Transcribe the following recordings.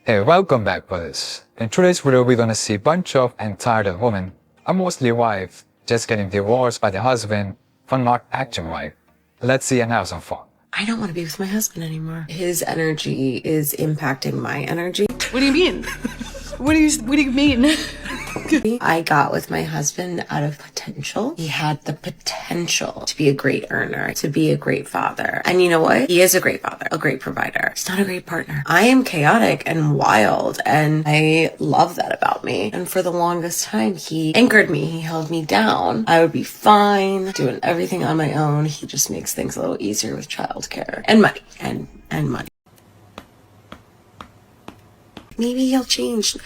Hey, welcome back, brothers. In today's video, we're gonna see a bunch of entitled women, are mostly wife, just getting divorced by the husband for not acting right. Let's see and have some fun. I don't want to be with my husband anymore. His energy is impacting my energy. What do you mean? What do you mean? I got with my husband out of potential. He had the potential to be a great earner, to be a great father. And you know what? He is a great father, a great provider. He's not a great partner. I am chaotic and wild, and I love that about me. And for the longest time, he anchored me. He held me down. I would be fine doing everything on my own. He just makes things a little easier with childcare and money and money. Maybe he'll change.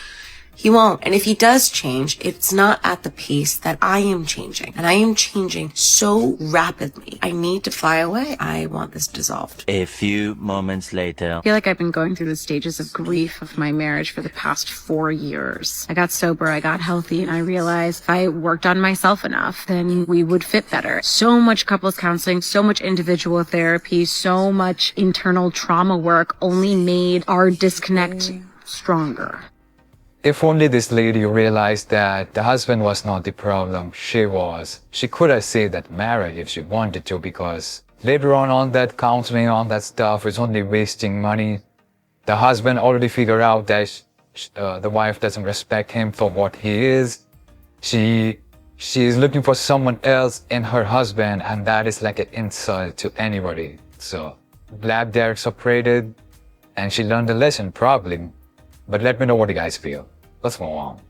He won't. And if he does change, it's not at the pace that I am changing. And I am changing so rapidly. I need to fly away. I want this dissolved. A few moments later. I feel like I've been going through the stages of grief of my marriage for the past 4 years. I got sober, I got healthy, and I realized if I worked on myself enough, then we would fit better. So much couples counseling, so much individual therapy, so much internal trauma work only made our disconnect stronger. If only this lady realized that the husband was not the problem, she could have saved that marriage if she wanted to, because later on that counseling, on that stuff is only wasting money. The husband already figured out that the wife doesn't respect him for what he is. She is looking for someone else in her husband, and that is like an insult to anybody. So glad they're separated, and she learned the lesson probably. But let me know what you guys feel. Let's move on.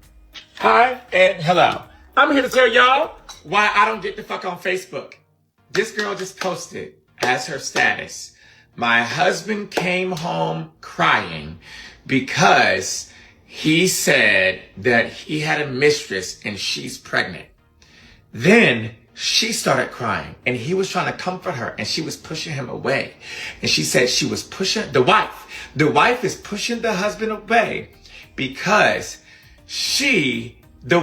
Hi and hello. I'm here to tell y'all why I don't get the fuck on Facebook. This girl just posted as her status, my husband came home crying because he said that he had a mistress and she's pregnant. Then she started crying and he was trying to comfort her and she was pushing him away. And she said she was pushing the wife is pushing the husband away because the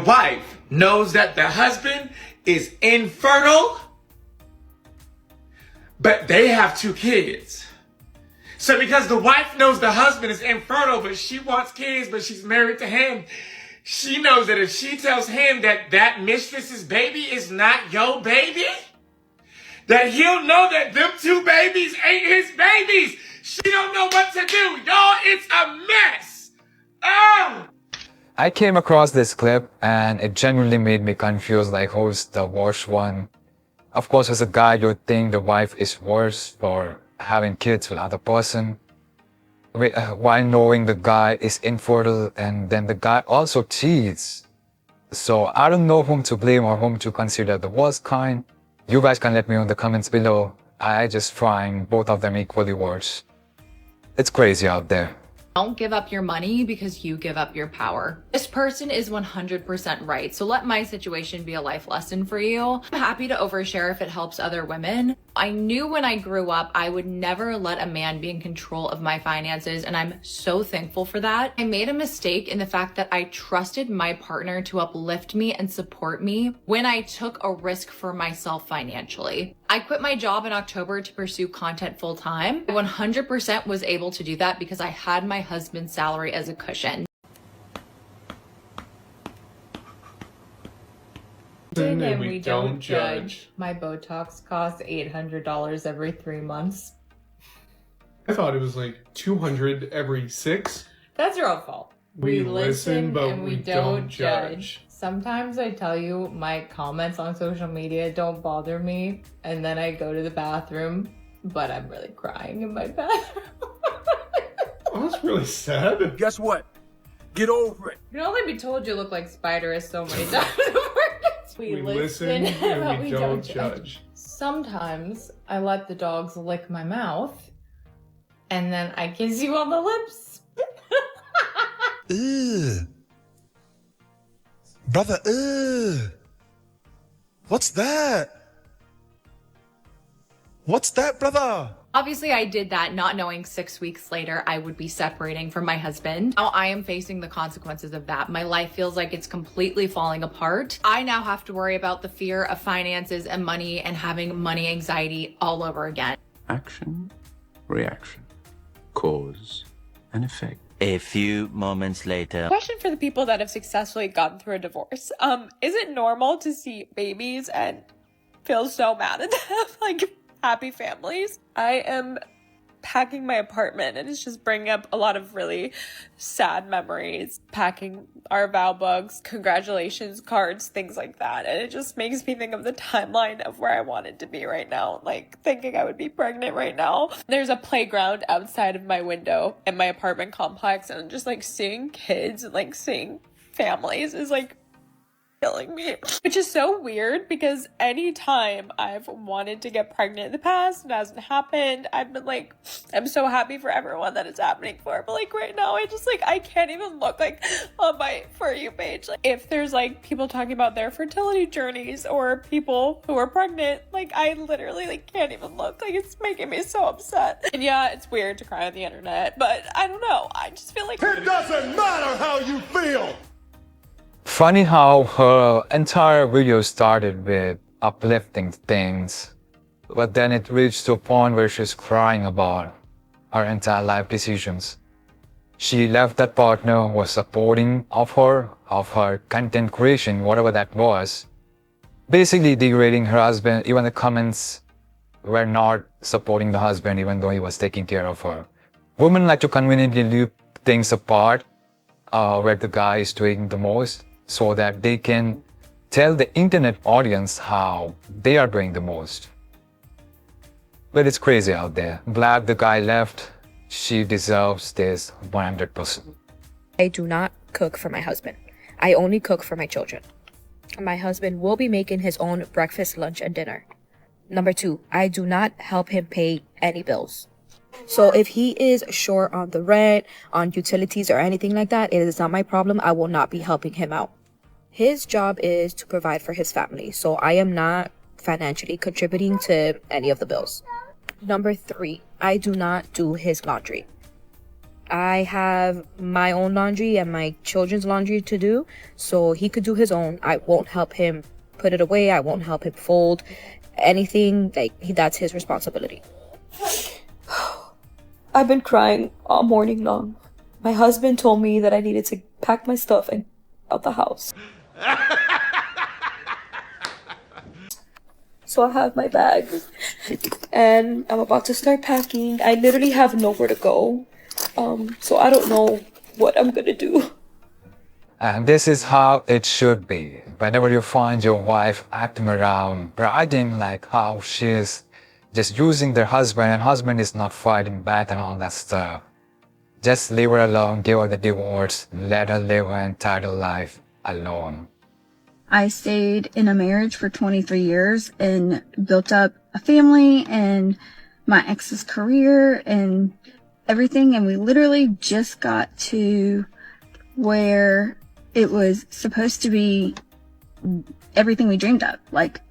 wife knows that the husband is infertile, but they have 2 kids. So because the wife knows the husband is infertile, but she wants kids, but she's married to him, she knows that if she tells him that that mistress's baby is not your baby, that he'll know that them 2 babies ain't his babies. She don't know what to do. Y'all, it's a mess. Oh! I came across this clip and it genuinely made me confused, like who's the worst one. Of course, as a guy, you'd think the wife is worse for having kids with other person, while knowing the guy is infertile, and then the guy also cheats. So I don't know whom to blame or whom to consider the worst kind. You guys can let me know in the comments below. I just find both of them equally worse. It's crazy out there. Don't give up your money because you give up your power. This person is 100% right. So let my situation be a life lesson for you. I'm happy to overshare if it helps other women. I knew when I grew up, I would never let a man be in control of my finances, and I'm so thankful for that. I made a mistake in the fact that I trusted my partner to uplift me and support me when I took a risk for myself financially. I quit my job in October to pursue content full time. I 100% was able to do that because I had my husband's salary as a cushion. And we don't judge. My Botox costs $800 every 3 months. I thought it was like 200 every 6. That's your own fault. We listen, but and we don't judge. Sometimes I tell you my comments on social media don't bother me, and then I go to the bathroom, but I'm really crying in my bathroom. Oh, that's really sad. Guess what? Get over it. You can only be told you look like Spider-Man so many times. We listen, and we don't judge. Sometimes I let the dogs lick my mouth, and then I kiss you on the lips. Ugh. Brother, ugh. What's that? What's that, brother? Obviously, I did that not knowing 6 weeks later I would be separating from my husband. Now I am facing the consequences of that. My life feels like it's completely falling apart. I now have to worry about the fear of finances and money and having money anxiety all over again. Action, reaction, cause, and effect. A few moments later. Question for the people that have successfully gone through a divorce. Is it normal to see babies and feel so mad at them? Like, happy families? I am packing my apartment and it's just bringing up a lot of really sad memories. Packing our vow books, congratulations cards, things like that. And it just makes me think of the timeline of where I wanted to be right now. Like, thinking I would be pregnant right now. There's a playground outside of my window in my apartment complex, and just like seeing kids and like seeing families is like killing me, which is so weird because anytime I've wanted to get pregnant in the past, it hasn't happened. I've been like, I'm so happy for everyone that it's happening for, but like right now I just like, I can't even look like on my For You page. Like, if there's like people talking about their fertility journeys or people who are pregnant, like I literally like can't even look. Like, it's making me so upset. And yeah, it's weird to cry on the internet, but I don't know, I just feel like It doesn't matter how you feel. Funny how her entire video started with uplifting things, but then it reached to a point where she's crying about her entire life decisions. She left that partner who was supporting of her content creation, whatever that was, basically degrading her husband. Even the comments were not supporting the husband even though he was taking care of her. Women like to conveniently leave things apart where the guy is doing the most, so that they can tell the internet audience how they are doing the most. But it's crazy out there. Glad the guy left. She deserves this 100%. I do not cook for my husband. I only cook for my children. My husband will be making his own breakfast, lunch, and dinner. Number 2, I do not help him pay any bills. So if he is short on the rent, on utilities, or anything like that, it is not my problem. I will not be helping him out. His job is to provide for his family, so I am not financially contributing to any of the bills. Number 3, I do not do his laundry. I have my own laundry and my children's laundry to do, so he could do his own. I won't help him put it away. I won't help him fold anything. That's his responsibility. I've been crying all morning long. My husband told me that I needed to pack my stuff and out the house. So I have my bag and I'm about to start packing. I literally have nowhere to go. So I don't know what I'm gonna do. And this is how it should be. Whenever you find your wife acting around, bragging like how she's just using their husband and husband is not fighting back and all that stuff, just leave her alone, give her the divorce, let her live her entire life alone. I stayed in a marriage for 23 years and built up a family and my ex's career and everything. And we literally just got to where it was supposed to be everything we dreamed of. Like,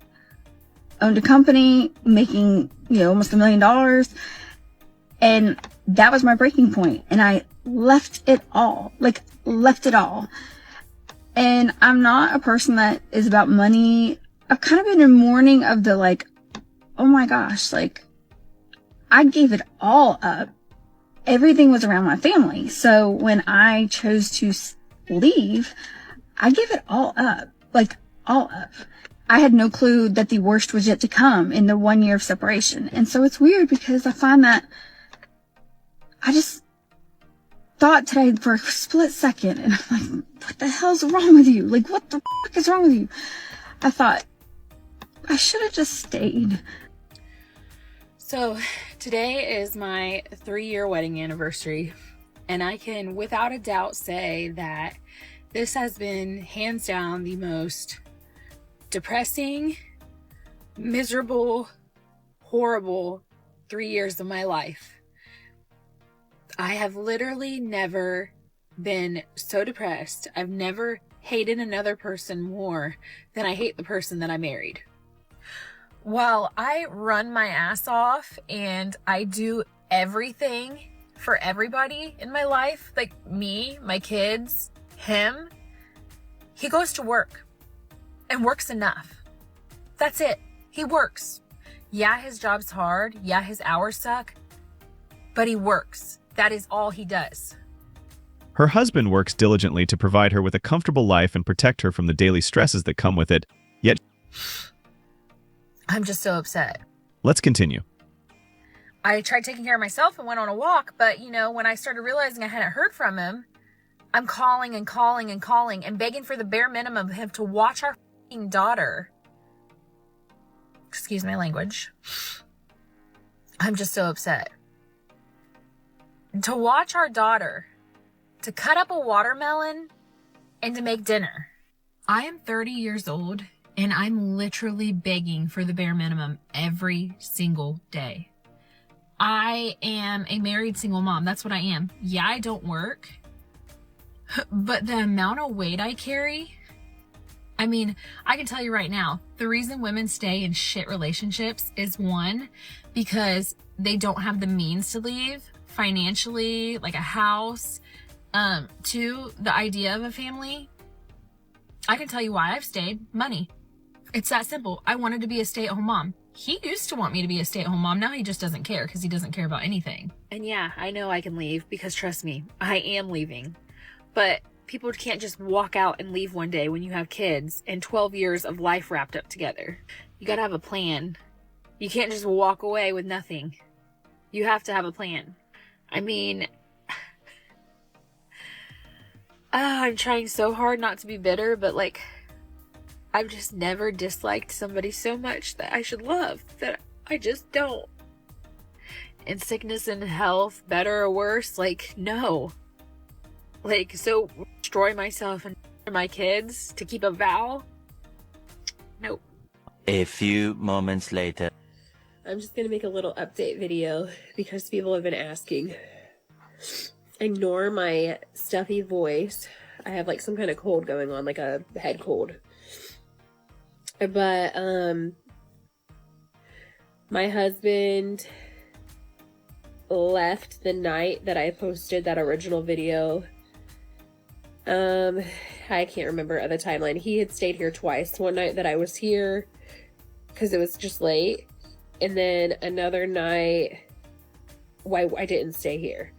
owned a company, making, almost $1 million. And that was my breaking point. And I left it all. And I'm not a person that is about money. I've kind of been in mourning of the oh my gosh, I gave it all up. Everything was around my family. So when I chose to leave, I gave it all up. All up. I had no clue that the worst was yet to come in the 1 year of separation. And so it's weird because I find that I just thought today for a split second, and I'm like, what the hell's wrong with you? What the fuck is wrong with you? I thought, I should have just stayed. So today is my 3-year wedding anniversary, and I can without a doubt say that this has been hands down the most depressing, miserable, horrible 3 years of my life. I have literally never been so depressed. I've never hated another person more than I hate the person that I married. While I run my ass off and I do everything for everybody in my life, like me, my kids, him, he goes to work and works enough. That's it. He works. Yeah, his job's hard. Yeah, his hours suck, but he works. That is all he does. Her husband works diligently to provide her with a comfortable life and protect her from the daily stresses that come with it, yet I'm just so upset. let's continue. I tried taking care of myself and went on a walk, but when I started realizing I hadn't heard from him, I'm calling and calling and calling and begging for the bare minimum of him to watch our f***ing daughter. Excuse my language. I'm just so upset. To watch our daughter, to cut up a watermelon, and to make dinner. I am 30 years old, and I'm literally begging for the bare minimum every single day. I am a married single mom. That's what I am. Yeah, I don't work. But the amount of weight I carry, I mean, I can tell you right now, the reason women stay in shit relationships is one, because they don't have the means to leave financially, like a house. Two, the idea of a family. I can tell you why I've stayed. Money. It's that simple. I wanted to be a stay-at-home mom. He used to want me to be a stay-at-home mom. Now he just doesn't care because he doesn't care about anything. And yeah, I know I can leave because trust me, I am leaving. But people can't just walk out and leave one day when you have kids and 12 years of life wrapped up together. You gotta have a plan. You can't just walk away with nothing. You have to have a plan. I mean, I'm trying so hard not to be bitter, but like, I've just never disliked somebody so much that I should love, that I just don't. In sickness and health, better or worse, like, no. Like, so destroy myself and my kids to keep a vow? Nope. A few moments later. I'm just gonna make a little update video because people have been asking. Ignore my stuffy voice. I have like some kind of cold going on, like a head cold. But my husband left the night that I posted that original video. I can't remember the timeline. He had stayed here twice. One night that I was here because it was just late, and then another night why I didn't stay here.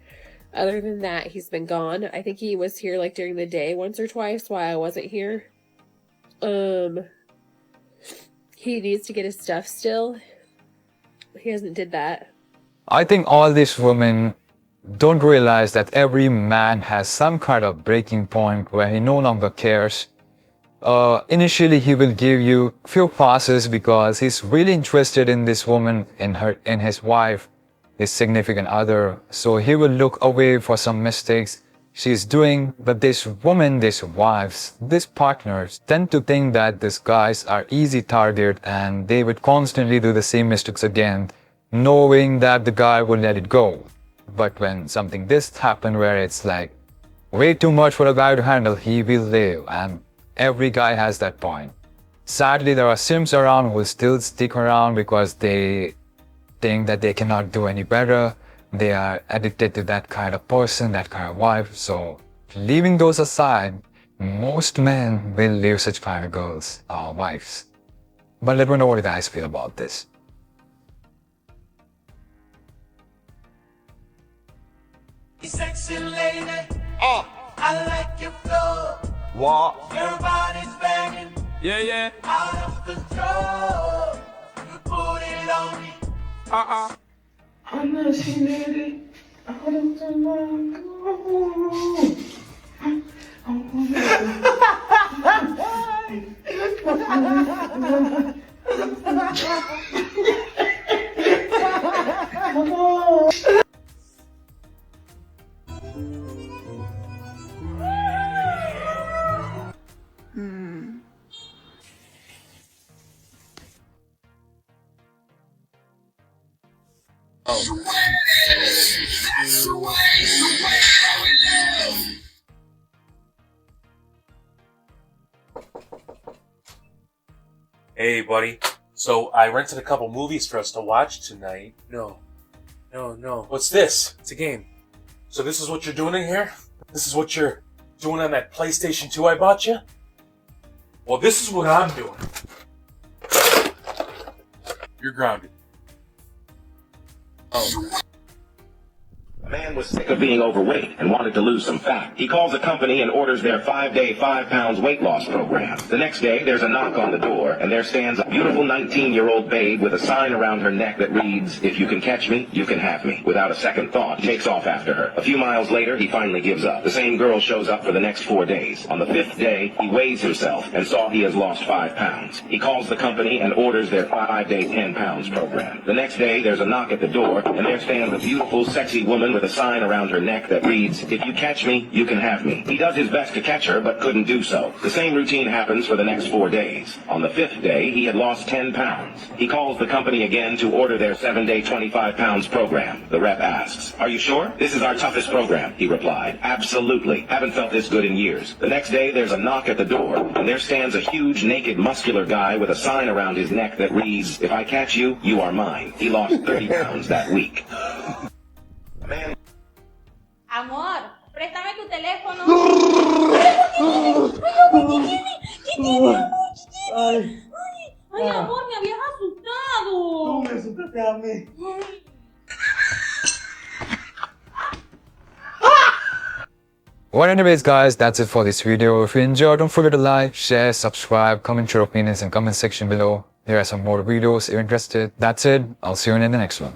Other than that, he's been gone. I think he was here like during the day once or twice while I wasn't here. He needs to get his stuff still. He hasn't did that. I think all these women don't realize that every man has some kind of breaking point where he no longer cares. Initially, he will give you few passes because he's really interested in this woman, in his wife, his significant other. So he will look away for some mistakes she's doing. But this woman, these wives, these partners tend to think that these guys are easy target and they would constantly do the same mistakes again, knowing that the guy will let it go. But when something this happen where it's like way too much for a guy to handle, he will leave, and every guy has that point. Sadly, there are simps around who will still stick around because they think that they cannot do any better. They are addicted to that kind of person, that kind of wife. So leaving those aside, most men will leave such kind of girls or wives. But let me know what you guys feel about this. Sexy lady, I like your flow. What? Your body's banging. Yeah. Out of control. You put it on me. I'm not seen lady. Out of control. Hey, buddy. So I rented a couple movies for us to watch tonight. No. What's this? It's a game. So this is what you're doing in here? This is what you're doing on that PlayStation 2 I bought you? Well, this is what I'm doing. You're grounded. Man was sick of being overweight and wanted to lose some fat. He calls a company and orders their 5-day, 5 pounds weight loss program. The next day, there's a knock on the door, and there stands a beautiful 19-year-old babe with a sign around her neck that reads, "If you can catch me, you can have me." Without a second thought, he takes off after her. A few miles later, he finally gives up. The same girl shows up for the next 4 days. On the 5th day, he weighs himself and saw he has lost 5 pounds. He calls the company and orders their 5-day, 10 pounds program. The next day, there's a knock at the door, and there stands a beautiful, sexy woman with a sign around her neck that reads, "If you catch me, you can have me." He does his best to catch her, but couldn't do so. The same routine happens for the next 4 days. On the 5th day, he had lost 10 pounds. He calls the company again to order their 7-day, 25 pounds program. The rep asks, "Are you sure? This is our toughest program," he replied. "Absolutely. Haven't felt this good in years." The next day, there's a knock at the door, and there stands a huge, naked, muscular guy with a sign around his neck that reads, "If I catch you, you are mine." He lost 30 pounds that week. Amor, préstame tu teléfono. ¿Qué tiene? Ay, amor, me habías asustado. Tú me asustaste a mí. Well, anyways, guys, that's it for this video. If you enjoyed, don't forget to like, share, subscribe, comment your opinions in the comment section below. There are some more videos if you're interested. That's it. I'll see you in the next one.